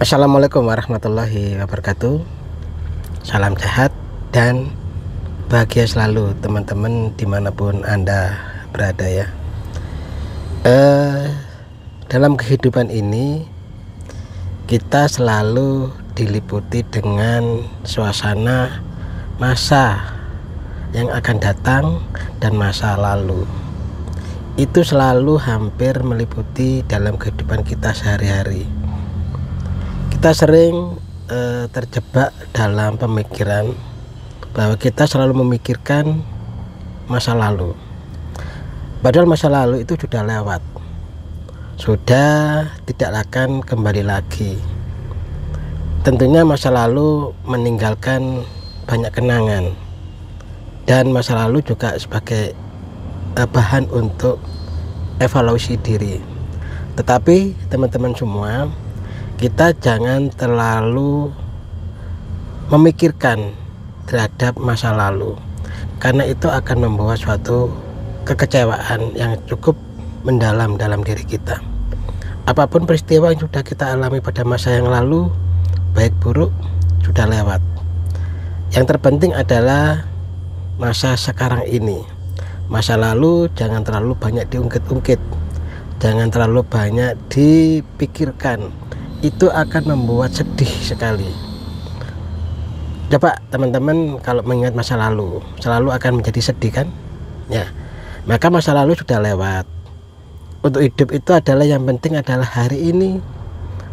Assalamualaikum warahmatullahi wabarakatuh. Salam sehat dan bahagia selalu teman-teman dimanapun Anda berada ya. Dalam kehidupan ini kita selalu diliputi dengan suasana masa yang akan datang dan masa lalu. Itu selalu hampir meliputi dalam kehidupan kita sehari-hari. Kita sering terjebak dalam pemikiran bahwa kita selalu memikirkan masa lalu, padahal masa lalu itu sudah lewat, sudah tidak akan kembali lagi. Tentunya masa lalu meninggalkan banyak kenangan, dan masa lalu juga sebagai bahan untuk evaluasi diri. Tetapi teman-teman semua, kita jangan terlalu memikirkan terhadap masa lalu, karena itu akan membawa suatu kekecewaan yang cukup mendalam dalam diri kita. Apapun peristiwa yang sudah kita alami pada masa yang lalu, baik buruk, sudah lewat. Yang terpenting adalah masa sekarang ini. Masa lalu jangan terlalu banyak diungkit-ungkit, jangan terlalu banyak dipikirkan. Itu akan membuat sedih sekali. Coba teman-teman kalau mengingat masa lalu, selalu akan menjadi sedih kan? Ya, maka masa lalu sudah lewat. Untuk hidup itu adalah yang penting adalah hari ini,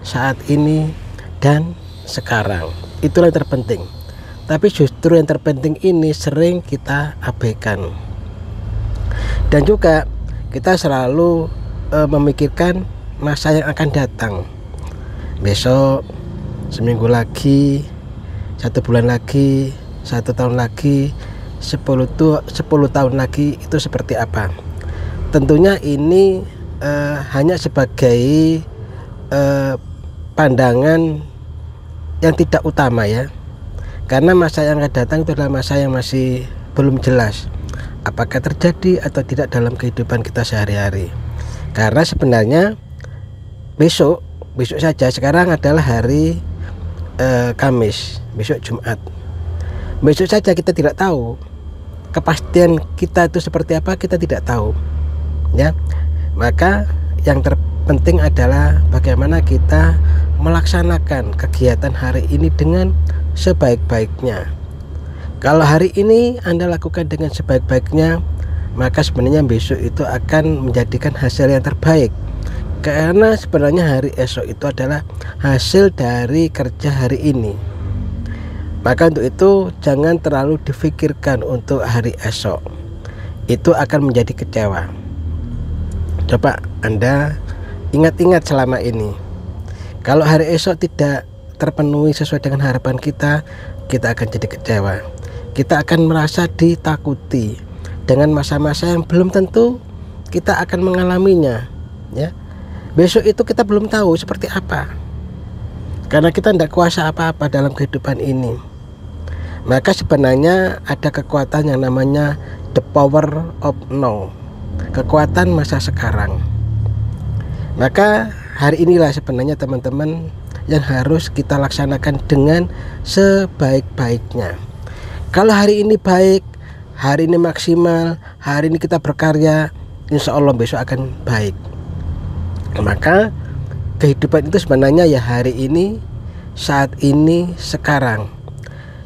saat ini, dan sekarang. Itulah yang terpenting. Tapi justru yang terpenting ini sering kita abaikan. Dan juga kita selalu memikirkan masa yang akan datang. Besok, seminggu lagi, 1 bulan lagi, 1 tahun lagi, 10 tahun lagi, itu seperti apa. Tentunya ini hanya sebagai pandangan yang tidak utama ya, karena masa yang akan datang itu adalah masa yang masih belum jelas apakah terjadi atau tidak dalam kehidupan kita sehari-hari. Karena sebenarnya besok saja, sekarang adalah hari Kamis, besok Jumat. Besok saja kita tidak tahu, kepastian kita itu seperti apa kita tidak tahu ya. Maka yang terpenting adalah bagaimana kita melaksanakan kegiatan hari ini dengan sebaik-baiknya. Kalau hari ini Anda lakukan dengan sebaik-baiknya, maka sebenarnya besok itu akan menjadikan hasil yang terbaik. Karena sebenarnya hari esok itu adalah hasil dari kerja hari ini. Maka untuk itu jangan terlalu difikirkan untuk hari esok, itu akan menjadi kecewa. Coba Anda ingat-ingat selama ini, kalau hari esok tidak terpenuhi sesuai dengan harapan kita, kita akan jadi kecewa. Kita akan merasa ditakuti dengan masa-masa yang belum tentu kita akan mengalaminya ya. Besok itu kita belum tahu seperti apa, karena kita tidak kuasa apa-apa dalam kehidupan ini. Maka sebenarnya ada kekuatan yang namanya the power of now, kekuatan masa sekarang. Maka hari inilah sebenarnya teman-teman yang harus kita laksanakan dengan sebaik-baiknya. Kalau hari ini baik, hari ini maksimal, hari ini kita berkarya, insya Allah besok akan baik. Maka kehidupan itu sebenarnya ya hari ini, saat ini, sekarang.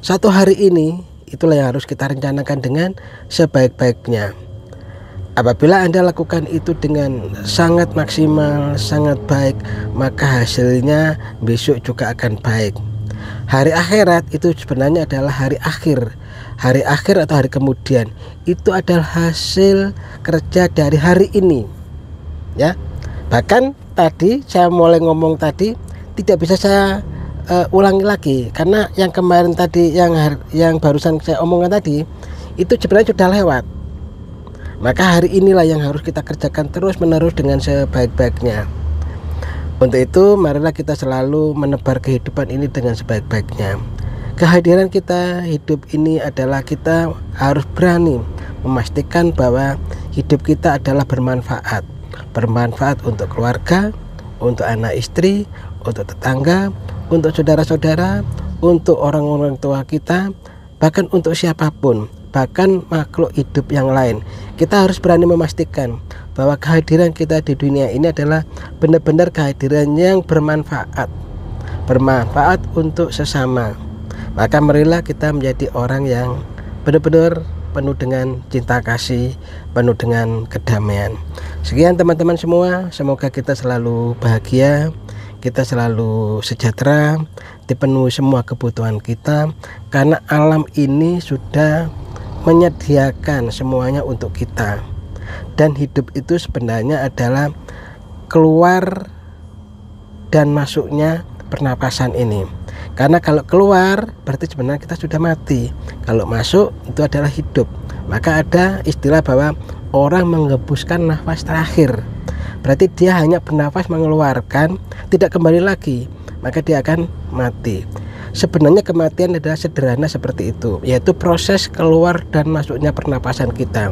Satu hari ini itulah yang harus kita rencanakan dengan sebaik-baiknya. Apabila Anda lakukan itu dengan sangat maksimal, sangat baik, maka hasilnya besok juga akan baik. Hari akhirat itu sebenarnya adalah hari akhir. Hari akhir atau hari kemudian itu adalah hasil kerja dari hari ini ya. Bahkan tadi saya mulai ngomong tadi tidak bisa saya ulangi lagi, karena yang kemarin tadi yang barusan saya omongkan tadi itu sebenarnya sudah lewat. Maka hari inilah yang harus kita kerjakan terus menerus dengan sebaik-baiknya. Untuk itu marilah kita selalu menebar kehidupan ini dengan sebaik-baiknya. Kehadiran kita hidup ini adalah kita harus berani memastikan bahwa hidup kita adalah bermanfaat untuk keluarga, untuk anak istri, untuk tetangga, untuk saudara-saudara, untuk orang-orang tua kita, bahkan untuk siapapun, bahkan makhluk hidup yang lain. Kita harus berani memastikan bahwa kehadiran kita di dunia ini adalah benar-benar kehadiran yang bermanfaat untuk sesama. Maka marilah kita menjadi orang yang benar-benar penuh dengan cinta kasih, penuh dengan kedamaian. Sekian teman-teman semua, semoga kita selalu bahagia, kita selalu sejahtera, dipenuhi semua kebutuhan kita, karena alam ini sudah menyediakan semuanya untuk kita. Dan hidup itu sebenarnya adalah keluar dan masuknya pernapasan ini. Karena kalau keluar berarti sebenarnya kita sudah mati, kalau masuk itu adalah hidup. Maka ada istilah bahwa orang menghembuskan nafas terakhir, berarti dia hanya bernafas mengeluarkan, tidak kembali lagi, maka dia akan mati. Sebenarnya kematian adalah sederhana seperti itu, yaitu proses keluar dan masuknya pernapasan kita.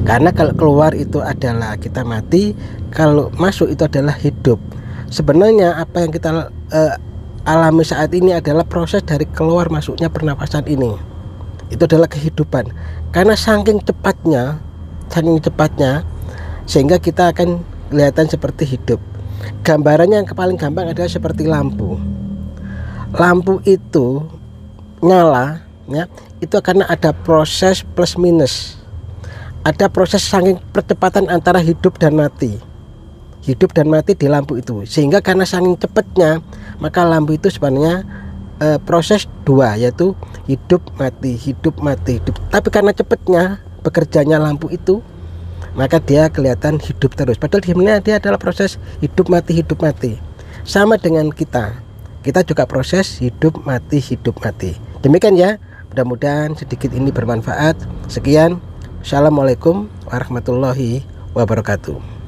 Karena kalau keluar itu adalah kita mati, kalau masuk itu adalah hidup. Sebenarnya apa yang kita alami saat ini adalah proses dari keluar masuknya pernapasan ini. Itu adalah kehidupan. Karena saking cepatnya sehingga kita akan kelihatan seperti hidup. Gambarannya yang paling gampang adalah seperti lampu. Lampu itu nyala ya, itu karena ada proses plus minus. Ada proses saking percepatan antara hidup dan mati. Hidup dan mati di lampu itu, sehingga karena saking cepatnya maka lampu itu sebenarnya proses dua, yaitu hidup mati. Tapi karena cepatnya bekerjanya lampu itu, maka dia kelihatan hidup terus, padahal sebenarnya dia adalah proses hidup mati. Sama dengan kita juga proses hidup mati. Demikian ya, mudah-mudahan sedikit ini bermanfaat. Sekian, assalamualaikum warahmatullahi wabarakatuh.